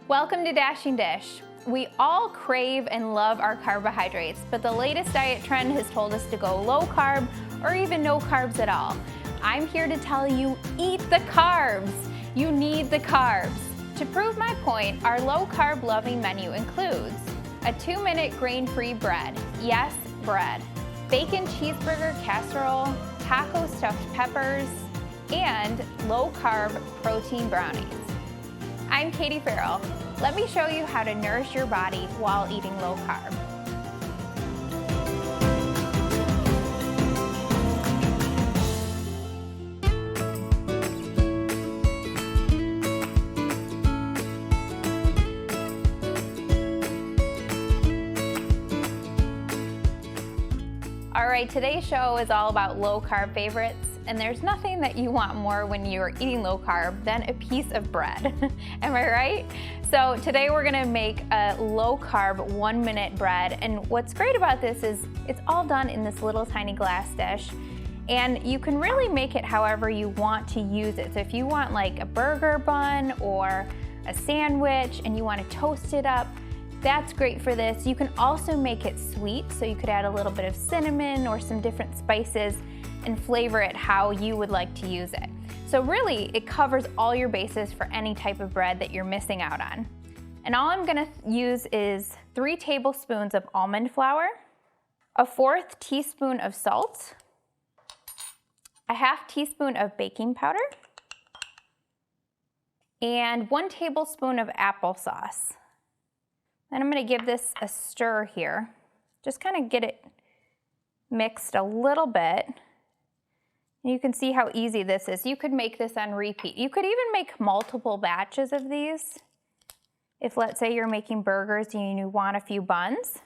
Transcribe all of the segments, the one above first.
Welcome to Dashing Dish. We all crave and love our carbohydrates, but the latest diet trend has told us to go low carb or even no carbs at all. I'm here to tell you, eat the carbs. You need the carbs. To prove my point, our low carb loving menu includes a 2-minute grain-free bread, yes, bread, bacon cheeseburger casserole, taco stuffed peppers, and low carb protein brownies. I'm Katie Farrell. Let me show you how to nourish your body while eating low carb. All right, today's show is all about low carb favorites, and there's nothing that you want more when you're eating low carb than a piece of bread. Am I right? So today we're gonna make a low carb 1-minute bread, and what's great about this is it's all done in this little tiny glass dish, and you can really make it however you want to use it. So if you want like a burger bun or a sandwich and you want to toast it up, that's great for this. You can also make it sweet, so you could add a little bit of cinnamon or some different spices and flavor it how you would like to use it. So really, it covers all your bases for any type of bread that you're missing out on. And all I'm gonna use is 3 tablespoons of almond flour, a 1/4 teaspoon of salt, a 1/2 teaspoon of baking powder, and 1 tablespoon of applesauce. Then I'm gonna give this a stir here. Just kind of get it mixed a little bit. And you can see how easy this is. You could make this on repeat. You could even make multiple batches of these. If let's say you're making burgers and you want a few buns.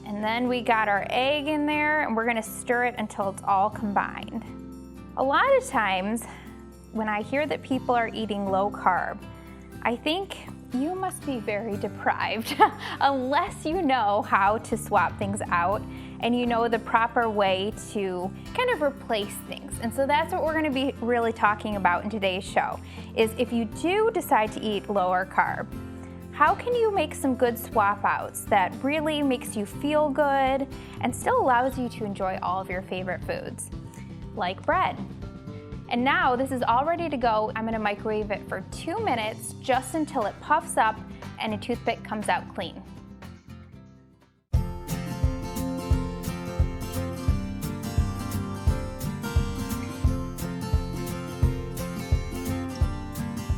And then we got our egg in there and we're gonna stir it until it's all combined. A lot of times when I hear that people are eating low carb, I think you must be very deprived unless you know how to swap things out and you know the proper way to kind of replace things. And so that's what we're gonna be really talking about in today's show, is if you do decide to eat lower carb, how can you make some good swap outs that really makes you feel good and still allows you to enjoy all of your favorite foods, like bread. And now this is all ready to go. I'm gonna microwave it for 2 minutes just until it puffs up and a toothpick comes out clean.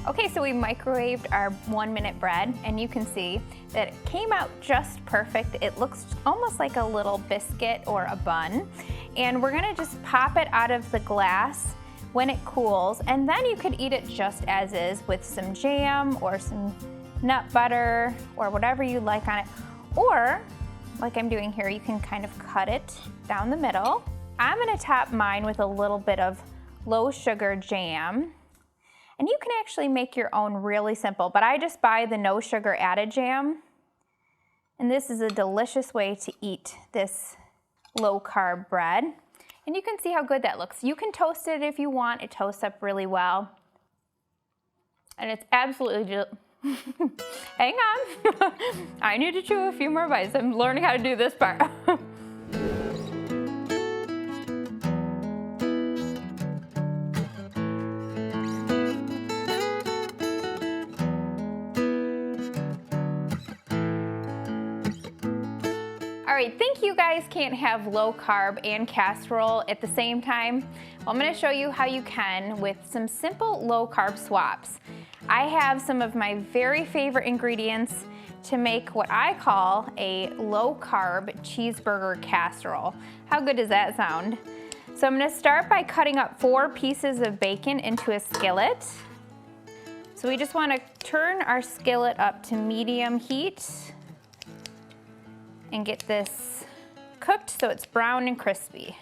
Okay, so we microwaved our 1-minute bread and you can see that it came out just perfect. It looks almost like a little biscuit or a bun. And we're gonna just pop it out of the glass when it cools, and then you could eat it just as is with some jam or some nut butter or whatever you like on it. Or, like I'm doing here, you can kind of cut it down the middle. I'm gonna top mine with a little bit of low sugar jam. And you can actually make your own really simple, but I just buy the no sugar added jam. And this is a delicious way to eat this low carb bread. And you can see how good that looks. You can toast it if you want. It toasts up really well. And it's absolutely hang on. I need to chew a few more bites. I'm learning how to do this part. All right, think you guys can't have low carb and casserole at the same time? Well, I'm gonna show you how you can with some simple low carb swaps. I have some of my very favorite ingredients to make what I call a low carb cheeseburger casserole. How good does that sound? So I'm gonna start by cutting up 4 pieces of bacon into a skillet. So we just wanna turn our skillet up to medium heat and get this cooked so it's brown and crispy.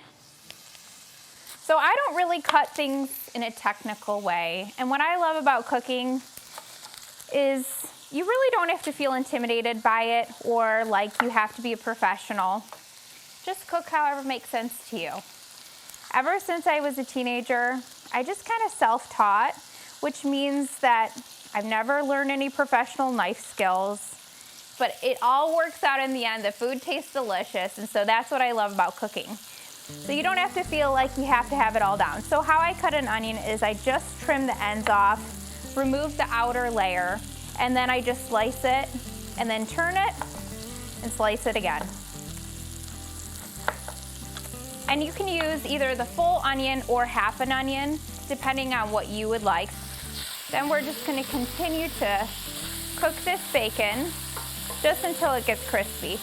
So I don't really cut things in a technical way. And what I love about cooking is you really don't have to feel intimidated by it or like you have to be a professional. Just cook however makes sense to you. Ever since I was a teenager, I just kind of self-taught, which means that I've never learned any professional knife skills, but it all works out in the end. The food tastes delicious, and so that's what I love about cooking. So you don't have to feel like you have to have it all down. So how I cut an onion is I just trim the ends off, remove the outer layer, and then I just slice it, and then turn it, and slice it again. And you can use either the full onion or half an onion, depending on what you would like. Then we're just gonna continue to cook this bacon just until it gets crispy.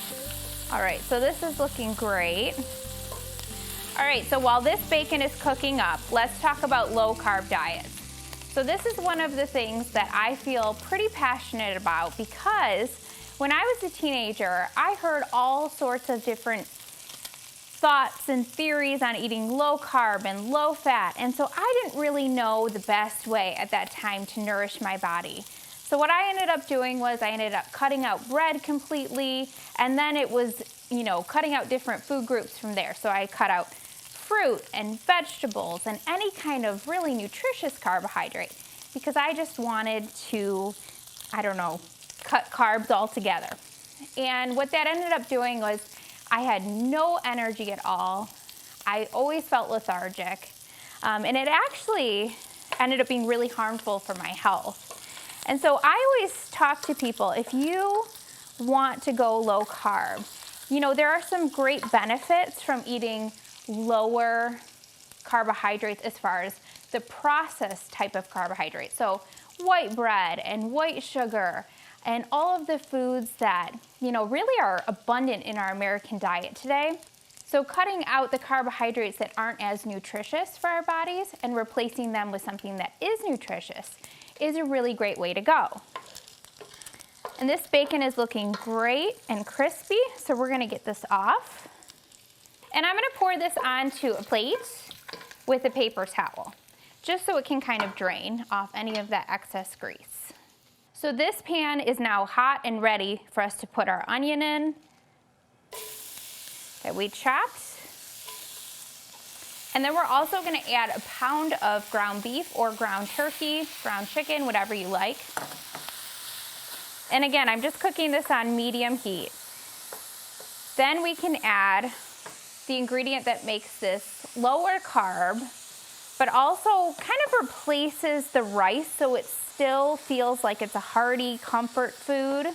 All right, so this is looking great. All right, so while this bacon is cooking up, let's talk about low carb diets. So this is one of the things that I feel pretty passionate about because when I was a teenager, I heard all sorts of different thoughts and theories on eating low carb and low fat, and so I didn't really know the best way at that time to nourish my body. So what I ended up doing was I ended up cutting out bread completely, and then it was, cutting out different food groups from there. So I cut out fruit and vegetables and any kind of really nutritious carbohydrate because I just wanted to, cut carbs altogether. And what that ended up doing was I had no energy at all. I always felt lethargic. And it actually ended up being really harmful for my health. And so I always talk to people, if you want to go low carb, there are some great benefits from eating lower carbohydrates as far as the processed type of carbohydrate. So white bread and white sugar and all of the foods that, really are abundant in our American diet today. So cutting out the carbohydrates that aren't as nutritious for our bodies and replacing them with something that is nutritious is a really great way to go. And this bacon is looking great and crispy, so we're gonna get this off. And I'm gonna pour this onto a plate with a paper towel, just so it can kind of drain off any of that excess grease. So this pan is now hot and ready for us to put our onion in that we chopped. And then we're also gonna add a pound of ground beef or ground turkey, ground chicken, whatever you like. And again, I'm just cooking this on medium heat. Then we can add the ingredient that makes this lower carb, but also kind of replaces the rice so it still feels like it's a hearty comfort food.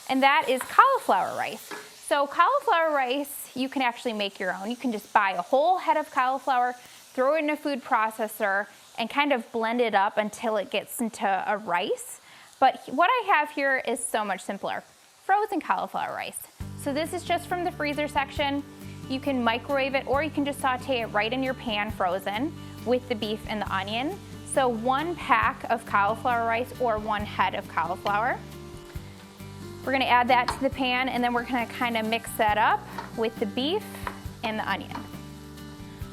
And that is cauliflower rice. So cauliflower rice, you can actually make your own. You can just buy a whole head of cauliflower, throw it in a food processor, and kind of blend it up until it gets into a rice. But what I have here is so much simpler. Frozen cauliflower rice. So this is just from the freezer section. You can microwave it or you can just saute it right in your pan frozen with the beef and the onion. So 1 pack of cauliflower rice or 1 head of cauliflower. We're gonna add that to the pan and then we're gonna kind of mix that up with the beef and the onion.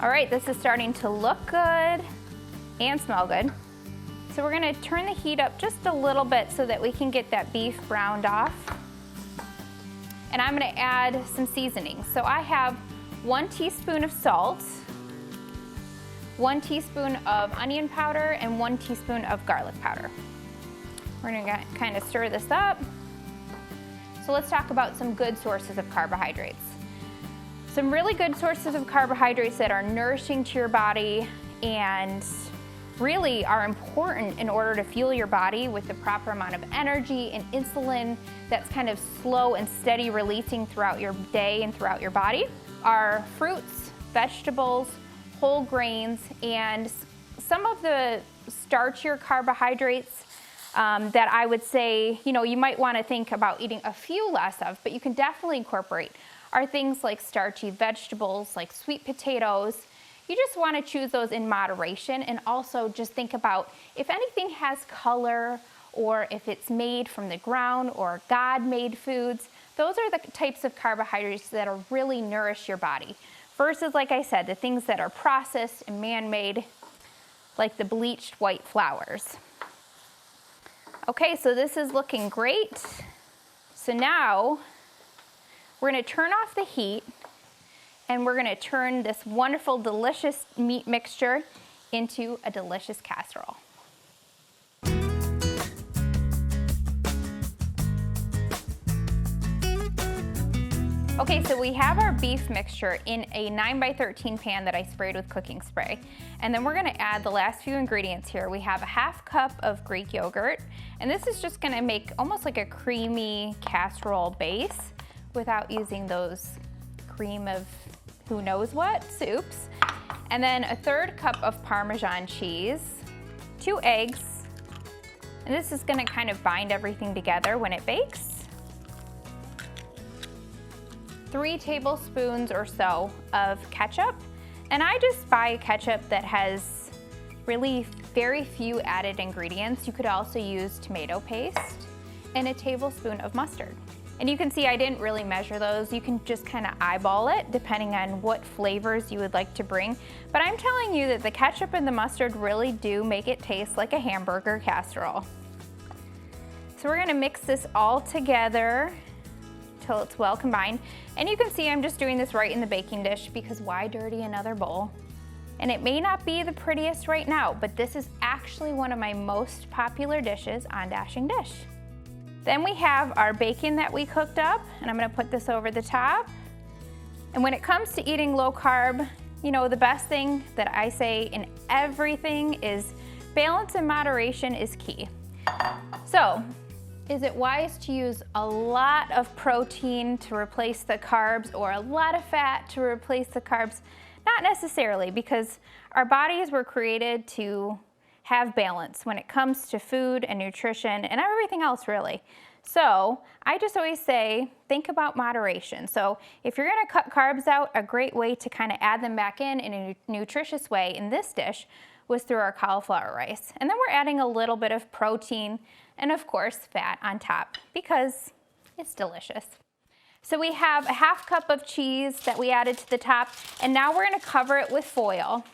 All right, this is starting to look good and smell good. So we're gonna turn the heat up just a little bit so that we can get that beef browned off. And I'm gonna add some seasonings. So I have 1 teaspoon of salt, 1 teaspoon of onion powder, and 1 teaspoon of garlic powder. We're gonna kind of stir this up. So let's talk about some good sources of carbohydrates. Some really good sources of carbohydrates that are nourishing to your body and really are important in order to fuel your body with the proper amount of energy and insulin that's kind of slow and steady releasing throughout your day and throughout your body are fruits, vegetables, whole grains, and some of the starchier carbohydrates that I would say, you might want to think about eating a few less of, but you can definitely incorporate are things like starchy vegetables, like sweet potatoes. You just want to choose those in moderation and also just think about if anything has color or if it's made from the ground or God-made foods, those are the types of carbohydrates that will really nourish your body. Versus, like I said, the things that are processed and man-made, like the bleached white flours. Okay, so this is looking great. So now we're gonna turn off the heat and we're gonna turn this wonderful, delicious meat mixture into a delicious casserole. Okay, so we have our beef mixture in a 9x13 pan that I sprayed with cooking spray. And then we're gonna add the last few ingredients here. We have a 1/2 cup of Greek yogurt, and this is just gonna make almost like a creamy casserole base without using those cream of who knows what soups. And then a 1/3 cup of Parmesan cheese, 2 eggs, and this is gonna kind of bind everything together when it bakes. 3 tablespoons or so of ketchup, and I just buy ketchup that has really very few added ingredients. You could also use tomato paste, and a tablespoon of mustard. And you can see I didn't really measure those. You can just kind of eyeball it depending on what flavors you would like to bring. But I'm telling you that the ketchup and the mustard really do make it taste like a hamburger casserole. So we're gonna mix this all together till it's well combined. And you can see I'm just doing this right in the baking dish because why dirty another bowl? And it may not be the prettiest right now, but this is actually one of my most popular dishes on Dashing Dish. Then we have our bacon that we cooked up, and I'm gonna put this over the top. And when it comes to eating low carb, you know, the best thing that I say in everything is balance and moderation is key. So, is it wise to use a lot of protein to replace the carbs or a lot of fat to replace the carbs? Not necessarily, because our bodies were created to have balance when it comes to food and nutrition and everything else really. So I just always say, think about moderation. So if you're gonna cut carbs out, a great way to kind of add them back in a nutritious way in this dish was through our cauliflower rice. And then we're adding a little bit of protein and of course fat on top because it's delicious. So we have a 1/2 cup of cheese that we added to the top, and now we're gonna cover it with foil.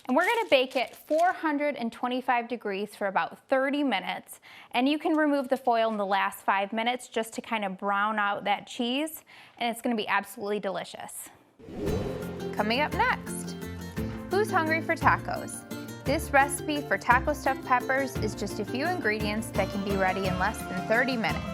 And we're gonna bake it 425 degrees for about 30 minutes. And you can remove the foil in the last 5 minutes just to kind of brown out that cheese, and it's gonna be absolutely delicious. Coming up next, who's hungry for tacos? This recipe for taco stuffed peppers is just a few ingredients that can be ready in less than 30 minutes.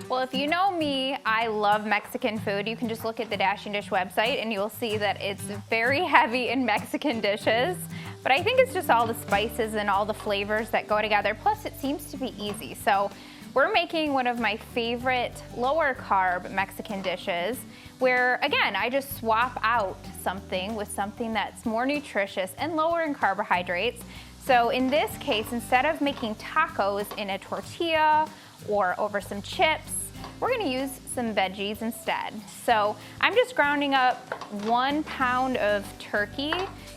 Well, if you know me, I love Mexican food. You can just look at the Dashing Dish website and you'll see that it's very heavy in Mexican dishes. But I think it's just all the spices and all the flavors that go together. Plus, it seems to be easy. So we're making one of my favorite lower carb Mexican dishes where, again, I just swap out something with something that's more nutritious and lower in carbohydrates. So in this case, instead of making tacos in a tortilla or over some chips, we're gonna use some veggies instead. So I'm just grounding up 1 pound of turkey.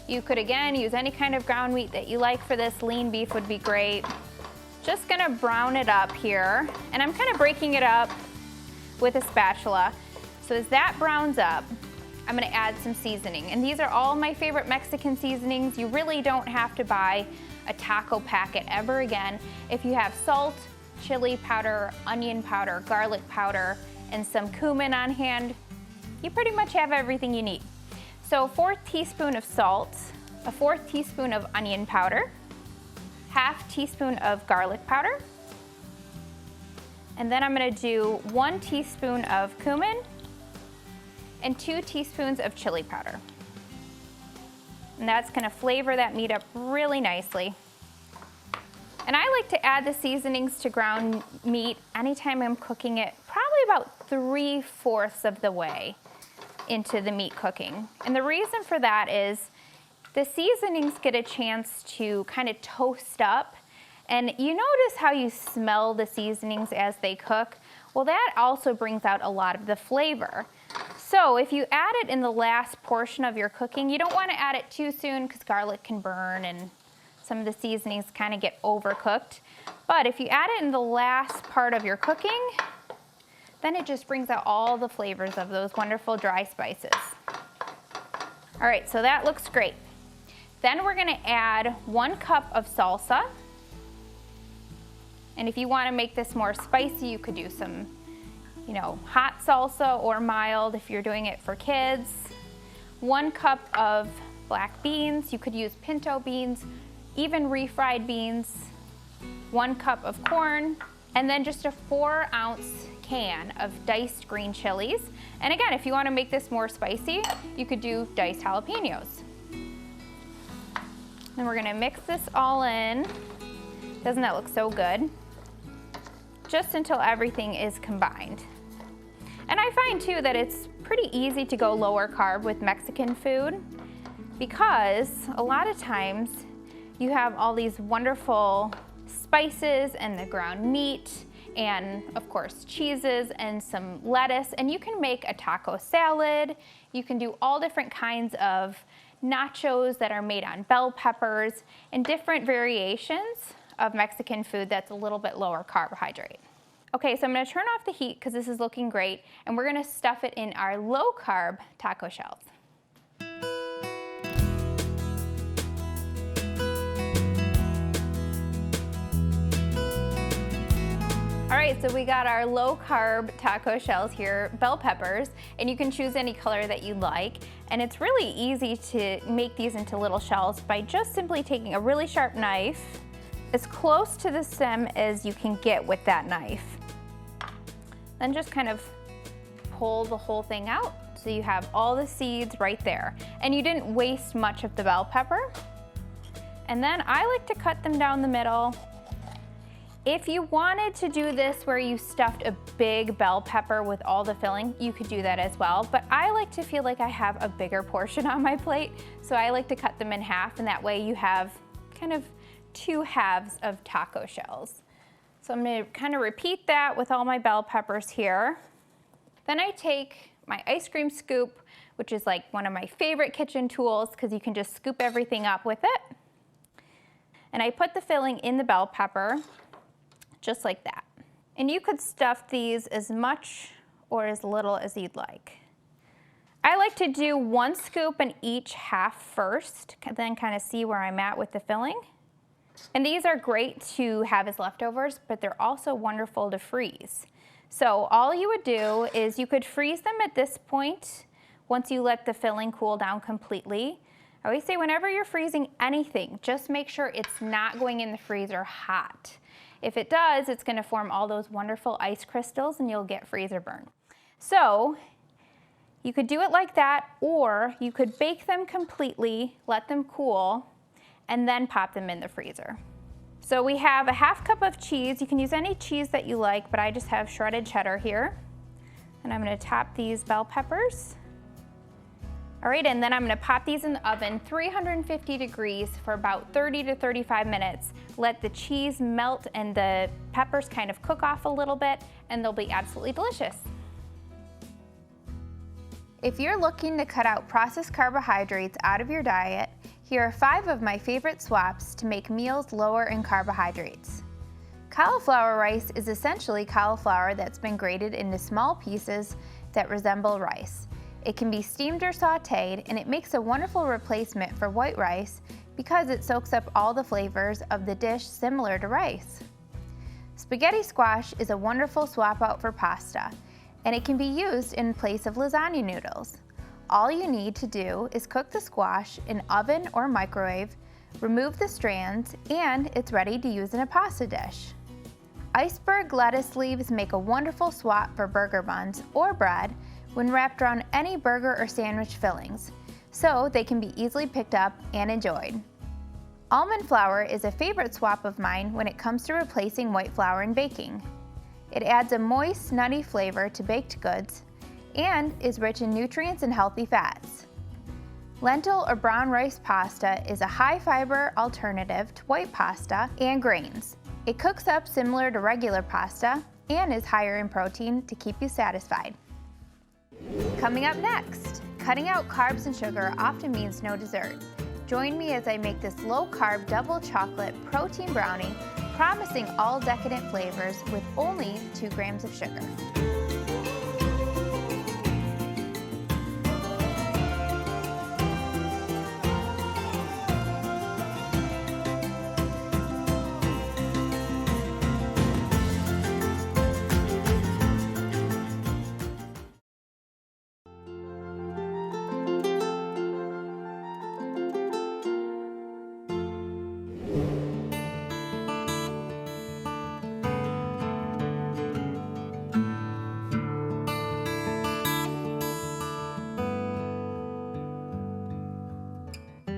You could, again, use any kind of ground meat that you like for this. Lean beef would be great. Just gonna brown it up here, and I'm kind of breaking it up with a spatula. So as that browns up, I'm gonna add some seasoning. And these are all my favorite Mexican seasonings. You really don't have to buy a taco packet ever again. If you have salt, chili powder, onion powder, garlic powder, and some cumin on hand, you pretty much have everything you need. So 1/4 teaspoon of salt, a 1/4 teaspoon of onion powder, 1/2 teaspoon of garlic powder, and then I'm gonna do 1 teaspoon of cumin and 2 teaspoons of chili powder. And that's gonna flavor that meat up really nicely. And I like to add the seasonings to ground meat anytime I'm cooking it, probably about 3/4 of the way into the meat cooking. And the reason for that is the seasonings get a chance to kind of toast up. And you notice how you smell the seasonings as they cook? Well, that also brings out a lot of the flavor. So if you add it in the last portion of your cooking, you don't want to add it too soon because garlic can burn and some of the seasonings kind of get overcooked. But if you add it in the last part of your cooking, then it just brings out all the flavors of those wonderful dry spices. All right, so that looks great. Then we're gonna add 1 cup of salsa. And if you want to make this more spicy, you could do some, hot salsa or mild if you're doing it for kids. 1 cup of black beans. You could use pinto beans, even refried beans. 1 cup of corn, and then just a 4-ounce can of diced green chilies. And again, if you want to make this more spicy, you could do diced jalapenos. And we're going to mix this all in. Doesn't that look so good? Just until everything is combined. And I find too that it's pretty easy to go lower carb with Mexican food, because a lot of times you have all these wonderful spices and the ground meat and of course cheeses and some lettuce, and you can make a taco salad. You can do all different kinds of nachos that are made on bell peppers and different variations of Mexican food that's a little bit lower carbohydrate. Okay, so I'm going to turn off the heat because this is looking great, and we're going to stuff it in our low carb taco shells. All right, so we got our low carb taco shells here, bell peppers, and you can choose any color that you like. And it's really easy to make these into little shells by just simply taking a really sharp knife, as close to the stem as you can get with that knife. Then just kind of pull the whole thing out so you have all the seeds right there. And you didn't waste much of the bell pepper. And then I like to cut them down the middle. If you wanted to do this where you stuffed a big bell pepper with all the filling, you could do that as well. But I like to feel like I have a bigger portion on my plate, so I like to cut them in half, and that way you have kind of 2 halves of taco shells. So I'm going to kind of repeat that with all my bell peppers here. Then I take my ice cream scoop, which is like one of my favorite kitchen tools because you can just scoop everything up with it. And I put the filling in the bell pepper, just like that. And you could stuff these as much or as little as you'd like. I like to do 1 scoop in each half first, then kind of see where I'm at with the filling. And these are great to have as leftovers, but they're also wonderful to freeze. So all you would do is you could freeze them at this point once you let the filling cool down completely. I always say whenever you're freezing anything, just make sure it's not going in the freezer hot. If it does, it's going to form all those wonderful ice crystals and you'll get freezer burn. So you could do it like that, or you could bake them completely, let them cool, and then pop them in the freezer. So we have a 1/2 cup of cheese. You can use any cheese that you like, but I just have shredded cheddar here. And I'm going to top these bell peppers. All right, and then I'm going to pop these in the oven, 350 degrees for about 30 to 35 minutes. Let the cheese melt and the peppers kind of cook off a little bit, and they'll be absolutely delicious. If you're looking to cut out processed carbohydrates out of your diet, here are 5 of my favorite swaps to make meals lower in carbohydrates. Cauliflower rice is essentially cauliflower that's been grated into small pieces that resemble rice. It can be steamed or sauteed, and it makes a wonderful replacement for white rice because it soaks up all the flavors of the dish similar to rice. Spaghetti squash is a wonderful swap out for pasta, and it can be used in place of lasagna noodles. All you need to do is cook the squash in oven or microwave, remove the strands, and it's ready to use in a pasta dish. Iceberg lettuce leaves make a wonderful swap for burger buns or bread when wrapped around any burger or sandwich fillings, so they can be easily picked up and enjoyed. Almond flour is a favorite swap of mine when it comes to replacing white flour in baking. It adds a moist, nutty flavor to baked goods and is rich in nutrients and healthy fats. Lentil or brown rice pasta is a high-fiber alternative to white pasta and grains. It cooks up similar to regular pasta and is higher in protein to keep you satisfied. Coming up next, cutting out carbs and sugar often means no dessert. Join me as I make this low-carb double chocolate protein brownie, promising all decadent flavors with only 2 grams of sugar.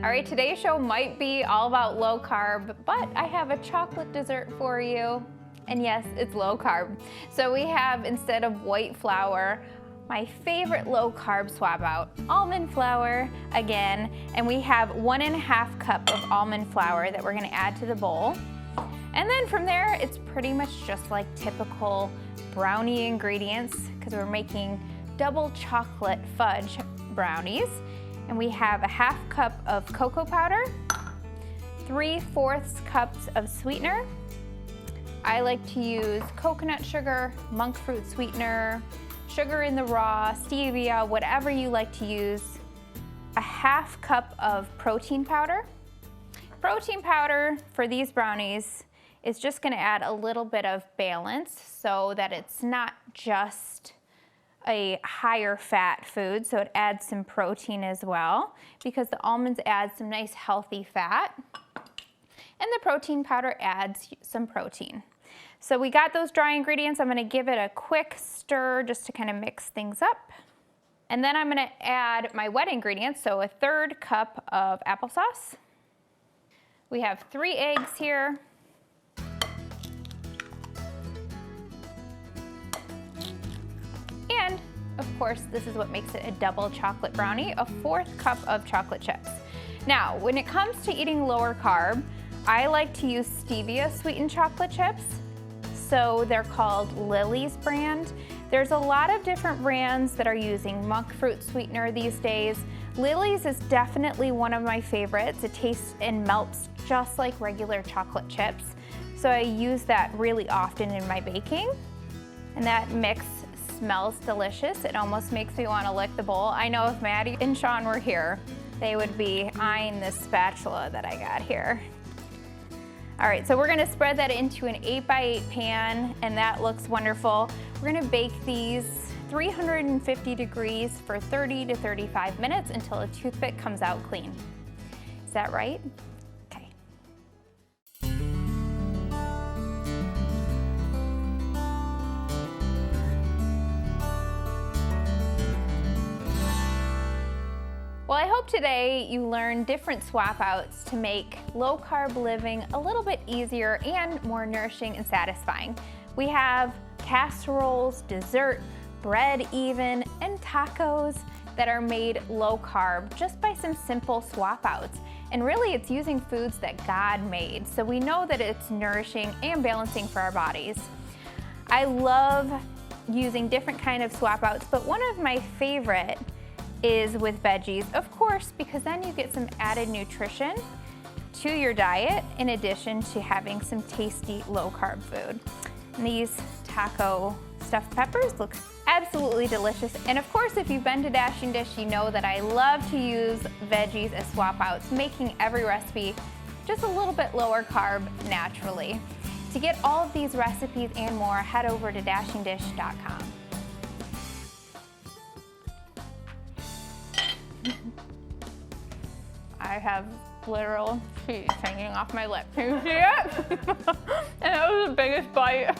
All right, today's show might be all about low carb, but I have a chocolate dessert for you. And yes, it's low carb. So we have, instead of white flour, my favorite low carb swap out, almond flour again. And we have 1.5 cup of almond flour that we're gonna add to the bowl. And then from there, it's pretty much just like typical brownie ingredients, because we're making double chocolate fudge brownies. And we have 1/2 cup of cocoa powder, 3/4 cups of sweetener. I like to use coconut sugar, monk fruit sweetener, sugar in the raw, stevia, whatever you like to use. 1/2 cup of protein powder. Protein powder for these brownies is just gonna add a little bit of balance so that it's not just a higher fat food, so it adds some protein as well, because the almonds add some nice healthy fat, and the protein powder adds some protein. So we got those dry ingredients. I'm gonna give it a quick stir just to kind of mix things up. And then I'm gonna add my wet ingredients, so 1/3 cup of applesauce. We have 3 eggs here. And of course, this is what makes it a double chocolate brownie, 1/4 cup of chocolate chips. Now, when it comes to eating lower carb, I like to use stevia sweetened chocolate chips. So they're called Lily's brand. There's a lot of different brands that are using monk fruit sweetener these days. Lily's is definitely one of my favorites. It tastes and melts just like regular chocolate chips. So I use that really often in my baking. And that mix smells delicious. It almost makes me want to lick the bowl. I know if Maddie and Sean were here, they would be eyeing this spatula that I got here. All right, so we're gonna spread that into an 8x8 pan, and that looks wonderful. We're gonna bake these 350 degrees for 30 to 35 minutes until a toothpick comes out clean. Is that right? Okay. Well, I hope today you learned different swap outs to make low carb living a little bit easier and more nourishing and satisfying. We have casseroles, dessert, bread even, and tacos that are made low carb just by some simple swap outs. And really it's using foods that God made, so we know that it's nourishing and balancing for our bodies. I love using different kind of swap outs, but one of my favorite is with veggies, of course, because then you get some added nutrition to your diet in addition to having some tasty low carb food. And these taco stuffed peppers look absolutely delicious. And of course, if you've been to Dashing Dish, you know that I love to use veggies as swap outs, making every recipe just a little bit lower carb naturally. To get all of these recipes and more, head over to dashingdish.com. I have literal cheese hanging off my lip. Can you see it? And that was the biggest bite.